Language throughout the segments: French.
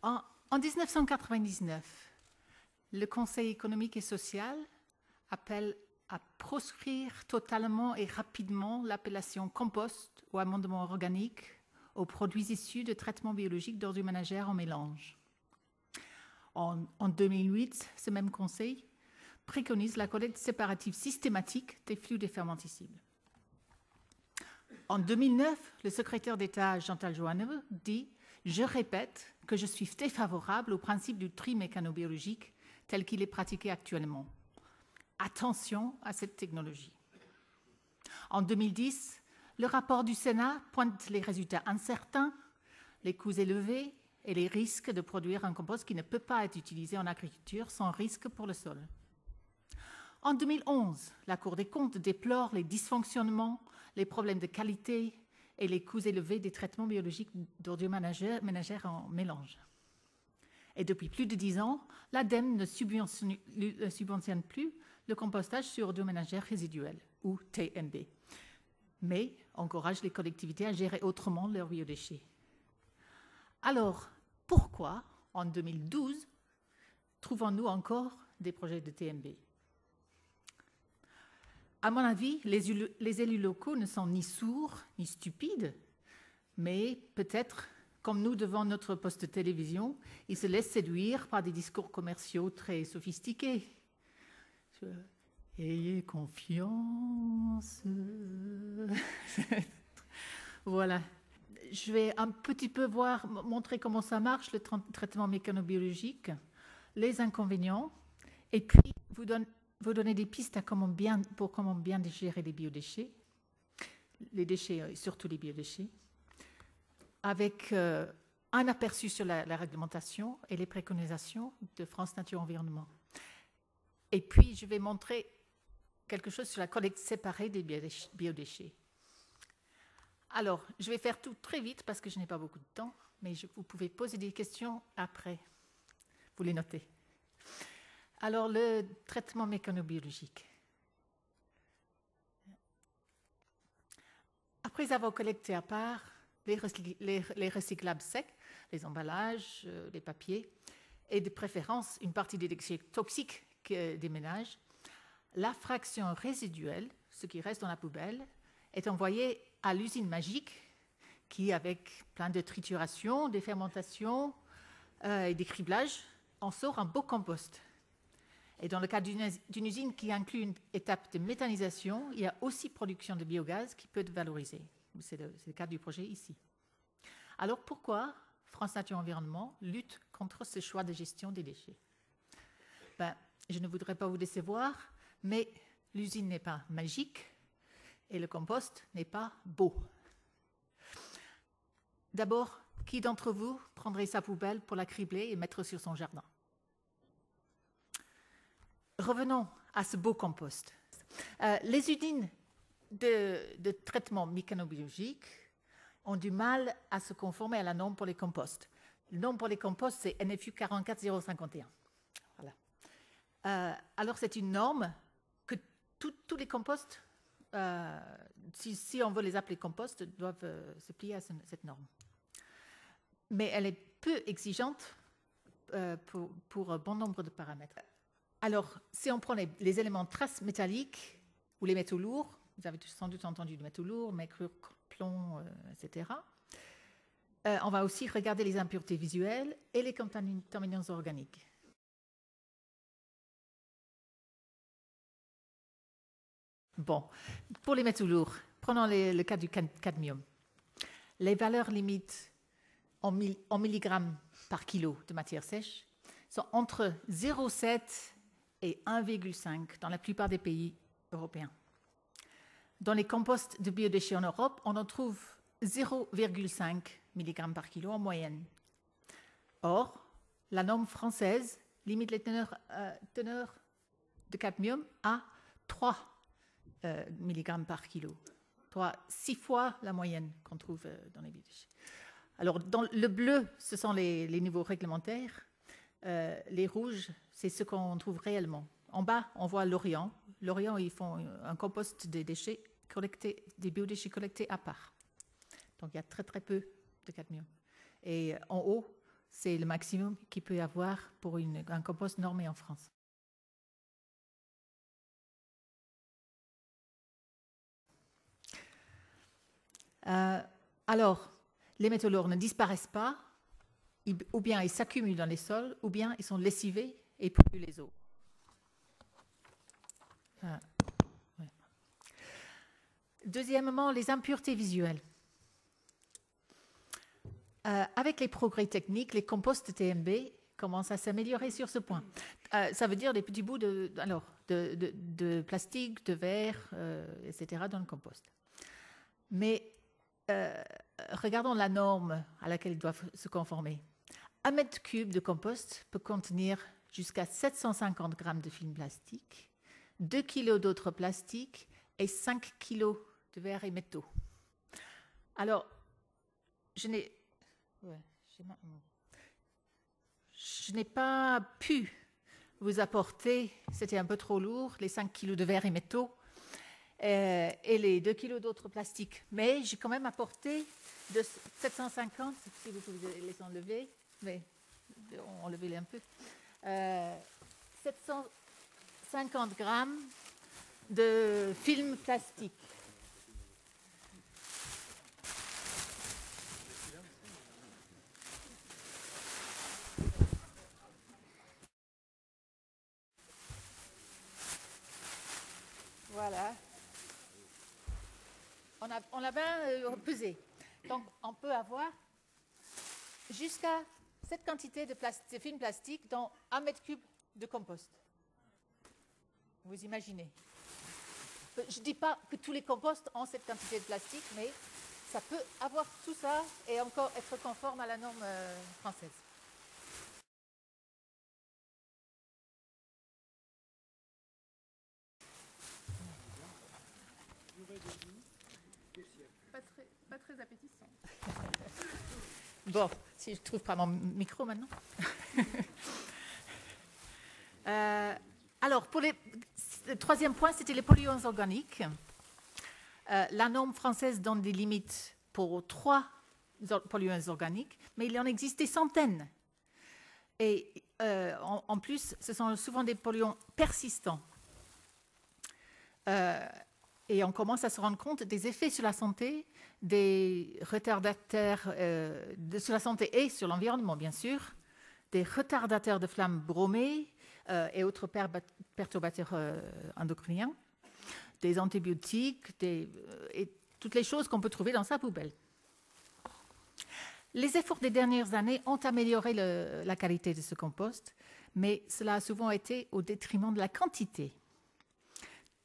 En 1999, le Conseil économique et social appelle à proscrire totalement et rapidement l'appellation compost ou amendement organique aux produits issus de traitements biologiques d'ordures ménagères en mélange. En 2008, ce même Conseil préconise la collecte séparative systématique des flux défermentescibles. En 2009, le secrétaire d'État Chantal Joanneau dit « Je répète que je suis défavorable au principe du tri mécanobiologique tel qu'il est pratiqué actuellement. Attention à cette technologie. » En 2010, le rapport du Sénat pointe les résultats incertains, les coûts élevés et les risques de produire un compost qui ne peut pas être utilisé en agriculture sans risque pour le sol. En 2011, la Cour des comptes déplore les dysfonctionnements, les problèmes de qualité et les coûts élevés des traitements biologiques d'ordures ménagères en mélange. Et depuis plus de 10 ans, l'ADEME ne subventionne plus le compostage sur ordures ménagères résiduelles, ou TMB, mais encourage les collectivités à gérer autrement leurs biodéchets. Alors, pourquoi, en 2012, trouvons-nous encore des projets de TMB ? À mon avis, les élus locaux ne sont ni sourds ni stupides, mais peut-être, comme nous devant notre poste de télévision, ils se laissent séduire par des discours commerciaux très sophistiqués. Ayez confiance. Voilà. Je vais un petit peu montrer comment ça marche, le traitement mécanobiologique, les inconvénients, et puis vous donner des pistes pour comment bien gérer les biodéchets, les déchets, surtout les biodéchets, avec un aperçu sur la réglementation et les préconisations de France Nature Environnement. Et puis, je vais montrer quelque chose sur la collecte séparée des biodéchets. Alors, je vais faire tout très vite parce que je n'ai pas beaucoup de temps, mais vous pouvez poser des questions après. Vous les notez. Alors, le traitement mécanobiologique. Après avoir collecté à part les recyclables secs, les emballages, les papiers, et de préférence une partie des déchets toxiques des ménages, la fraction résiduelle, ce qui reste dans la poubelle, est envoyée à l'usine magique qui, avec plein de trituration, des fermentations et des criblages, en sort un beau compost. Et dans le cas d'une usine qui inclut une étape de méthanisation, il y a aussi production de biogaz qui peut être valorisé. C'est le cas du projet ici. Alors pourquoi France Nature Environnement lutte contre ce choix de gestion des déchets ? Je ne voudrais pas vous décevoir, mais l'usine n'est pas magique et le compost n'est pas beau. D'abord, qui d'entre vous prendrait sa poubelle pour la cribler et mettre sur son jardin ? Revenons à ce beau compost. Les usines de traitement mécanobiologique ont du mal à se conformer à la norme pour les composts. Le norme pour les composts, c'est NFU 44051. Voilà. Alors, c'est une norme que tous les composts, si on veut les appeler composts, doivent se plier à cette norme. Mais elle est peu exigeante pour un bon nombre de paramètres. Alors, si on prend les éléments traces métalliques ou les métaux lourds, vous avez sans doute entendu de métaux lourds, mercure, plomb, etc. On va aussi regarder les impuretés visuelles et les contaminants organiques. Bon, pour les métaux lourds, prenons le cas du cadmium. Les valeurs limites en milligrammes par kilo de matière sèche sont entre 0,7 et 1,5 dans la plupart des pays européens. Dans les composts de biodéchets en Europe, on en trouve 0,5 mg par kilo en moyenne. Or, la norme française limite les teneurs de cadmium à 3 mg par kilo, 6 fois la moyenne qu'on trouve dans les biodéchets. Alors, dans le bleu, ce sont les niveaux réglementaires. Les rouges, c'est ce qu'on trouve réellement. En bas, on voit l'Orient. L'Orient, ils font un compost des déchets collectés, des biodéchets collectés à part. Donc, il y a très, très peu de cadmium. Et en haut, C'est le maximum qu'il peut y avoir pour un compost normé en France. Alors, les métaux lourds ne disparaissent pas, ou bien ils s'accumulent dans les sols, ou bien ils sont lessivés et polluent les eaux. Ouais. Deuxièmement, les impuretés visuelles. Avec les progrès techniques, les composts TMB commencent à s'améliorer sur ce point. Ça veut dire des petits bouts de plastique, de verre, etc. dans le compost. Mais regardons la norme à laquelle ils doivent se conformer. 1 mètre cube de compost peut contenir jusqu'à 750 grammes de film plastique, 2 kilos d'autres plastiques et 5 kilos de verre et métaux. Alors, je n'ai pas pu vous apporter, c'était un peu trop lourd, les 5 kilos de verre et métaux et les 2 kilos d'autres plastiques. Mais j'ai quand même apporté de 750, si vous pouvez les enlever, mais enlevez-les un peu, 750 grammes de film plastique. Voilà. On l'a bien pesé. Donc, on peut avoir jusqu'à cette quantité de film plastique dans 1 mètre cube de compost. Vous imaginez. Je ne dis pas que tous les composts ont cette quantité de plastique, mais ça peut avoir tout ça et encore être conforme à la norme française. Pas très appétissant. Bon, si je ne trouve pas mon micro maintenant. Alors, le troisième point, c'était les polluants organiques. La norme française donne des limites pour 3 polluants organiques, mais il en existe des centaines. Et en plus, ce sont souvent des polluants persistants. Et on commence à se rendre compte des effets sur la santé, des retardateurs sur la santé et sur l'environnement, bien sûr, des retardateurs de flammes bromées et autres perturbateurs endocriniens, des antibiotiques et toutes les choses qu'on peut trouver dans sa poubelle. Les efforts des dernières années ont amélioré la qualité de ce compost, mais cela a souvent été au détriment de la quantité.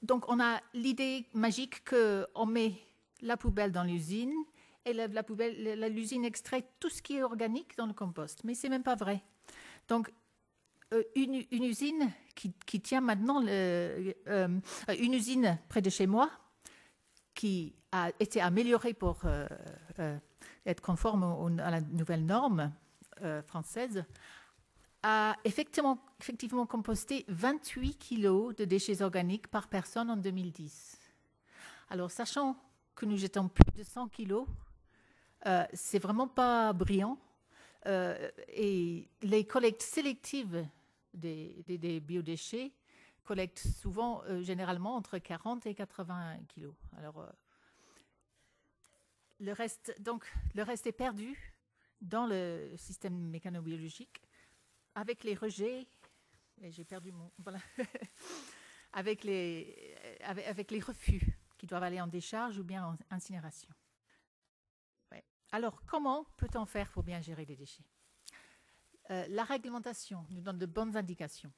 Donc, on a l'idée magique qu'on met la poubelle dans l'usine et l'usine extrait tout ce qui est organique dans le compost. Mais ce n'est même pas vrai. Donc, une usine qui tient maintenant, une usine près de chez moi, qui a été améliorée pour être conforme à la nouvelle norme française, a effectivement composté 28 kilos de déchets organiques par personne en 2010. Alors, sachant que nous jetons plus de 100 kilos, c'est vraiment pas brillant. Et les collectes sélectives des biodéchets collectent souvent, généralement, entre 40 et 80 kilos. Alors, le reste est perdu dans le système mécanobiologique avec les rejets, et j'ai perdu mon... Voilà, avec les refus qui doivent aller en décharge ou bien en incinération. Ouais. Alors, comment peut-on faire pour bien gérer les déchets ? La réglementation nous donne de bonnes indications.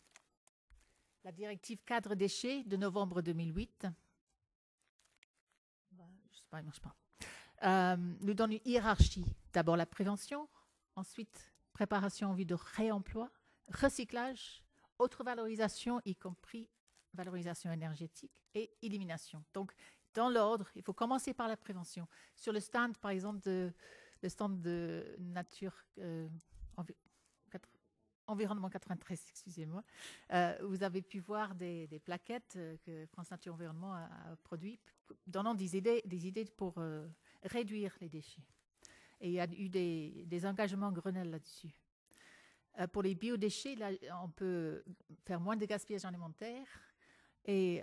La directive cadre déchets de novembre 2008, je sais pas, il ne marche pas, nous donne une hiérarchie. D'abord la prévention, ensuite préparation en vue de réemploi, recyclage, autre valorisation, y compris valorisation énergétique et élimination. Donc, dans l'ordre, il faut commencer par la prévention. Sur le stand, par exemple, le stand de Nature Environnement 93, excusez-moi, vous avez pu voir des plaquettes que France Nature Environnement a produites, donnant des idées pour réduire les déchets. Et il y a eu des engagements Grenelle là-dessus. Pour les biodéchets, là, on peut faire moins de gaspillage alimentaire et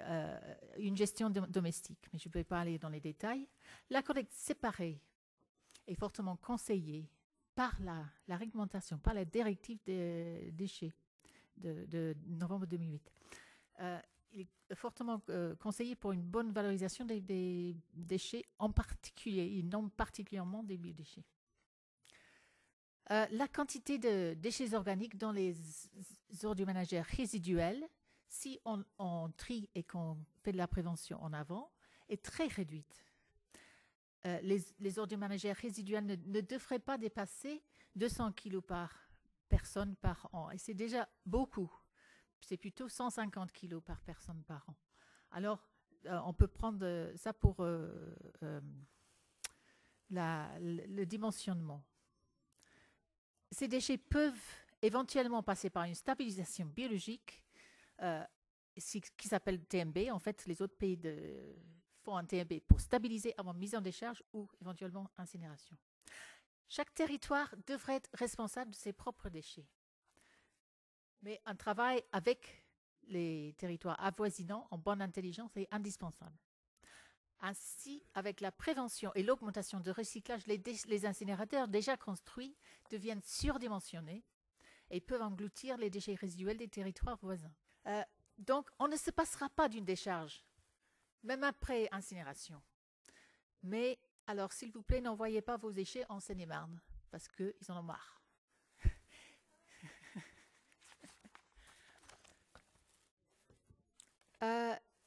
une gestion domestique, mais je ne vais pas aller dans les détails. La collecte séparée est fortement conseillée par la réglementation, par la directive des déchets de novembre 2008. Il est fortement conseillé pour une bonne valorisation des déchets, en particulier, et non particulièrement des biodéchets. La quantité de déchets organiques dans les ordures ménagères résiduelles, si on trie et qu'on fait de la prévention en avant, est très réduite. Les ordures ménagères résiduelles ne devraient pas dépasser 200 kg par personne par an. Et c'est déjà beaucoup. C'est plutôt 150 kg par personne par an. Alors, on peut prendre ça pour le dimensionnement. Ces déchets peuvent éventuellement passer par une stabilisation biologique qui s'appelle TMB. En fait, les autres pays font un TMB pour stabiliser avant mise en décharge ou éventuellement incinération. Chaque territoire devrait être responsable de ses propres déchets. Mais un travail avec les territoires avoisinants en bonne intelligence est indispensable. Ainsi, avec la prévention et l'augmentation de recyclage, les incinérateurs déjà construits deviennent surdimensionnés et peuvent engloutir les déchets résiduels des territoires voisins. Donc, on ne se passera pas d'une décharge, même après incinération. Mais, alors, s'il vous plaît, n'envoyez pas vos déchets en Seine-et-Marne, parce qu'ils en ont marre.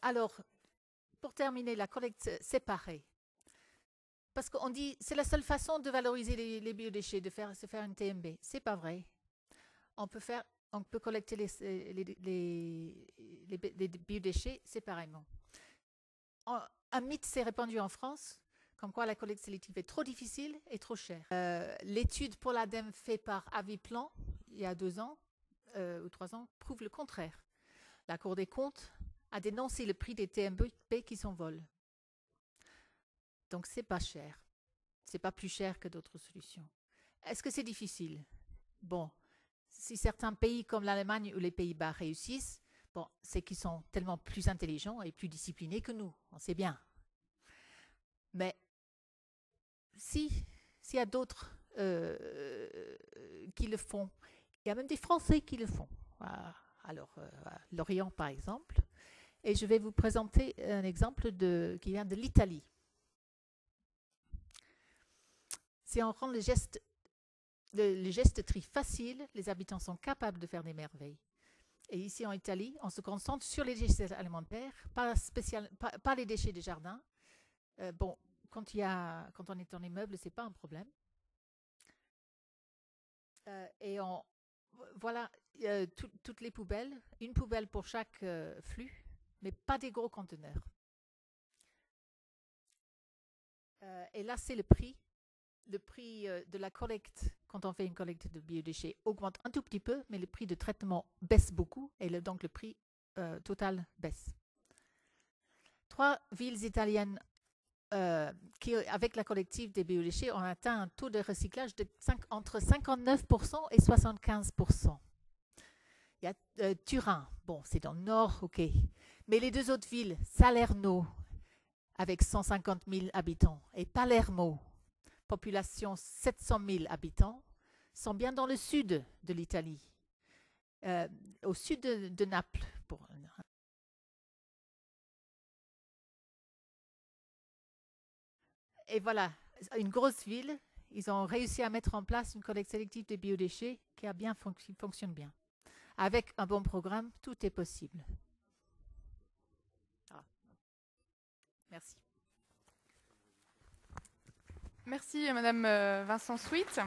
Alors, pour terminer, la collecte séparée. Parce qu'on dit c'est la seule façon de valoriser les biodéchets, de se faire une TMB. C'est pas vrai. On peut collecter les biodéchets séparément. Un mythe s'est répandu en France, comme quoi la collecte sélective est trop difficile et trop chère. L'étude pour l'ADEME faite par Aviplan, il y a 2 ans ou 3 ans, prouve le contraire. La Cour des comptes a dénoncé le prix des TMB qui s'envolent. Donc, c'est pas cher. C'est pas plus cher que d'autres solutions. Est-ce que c'est difficile? Bon, si certains pays comme l'Allemagne ou les Pays-Bas réussissent, bon, c'est qu'ils sont tellement plus intelligents et plus disciplinés que nous. On sait bien. Mais s'il y a d'autres qui le font, il y a même des Français qui le font. Alors, Lorient, par exemple. Et je vais vous présenter un exemple qui vient de l'Italie. Si on rend le geste tri facile, les habitants sont capables de faire des merveilles. Et ici en Italie, on se concentre sur les déchets alimentaires, pas les déchets de jardin. Bon, quand on est en immeuble, ce n'est pas un problème. Et voilà toutes les poubelles, une poubelle pour chaque flux, mais pas des gros conteneurs. Et là, c'est le prix. Le prix de la collecte, quand on fait une collecte de biodéchets, augmente un tout petit peu, mais le prix de traitement baisse beaucoup et donc le prix total baisse. 3 villes italiennes qui, avec la collective des biodéchets, ont atteint un taux de recyclage entre 59% et 75%. Il y a Turin, bon, c'est dans le nord, ok. Mais les 2 autres villes, Salerno, avec 150 000 habitants, et Palermo, population 700 000 habitants, sont bien dans le sud de l'Italie, au sud de Naples. Et voilà, une grosse ville, ils ont réussi à mettre en place une collecte sélective des biodéchets qui fonctionne bien. Avec un bon programme, tout est possible. Merci. Merci Madame Vincent Sweet.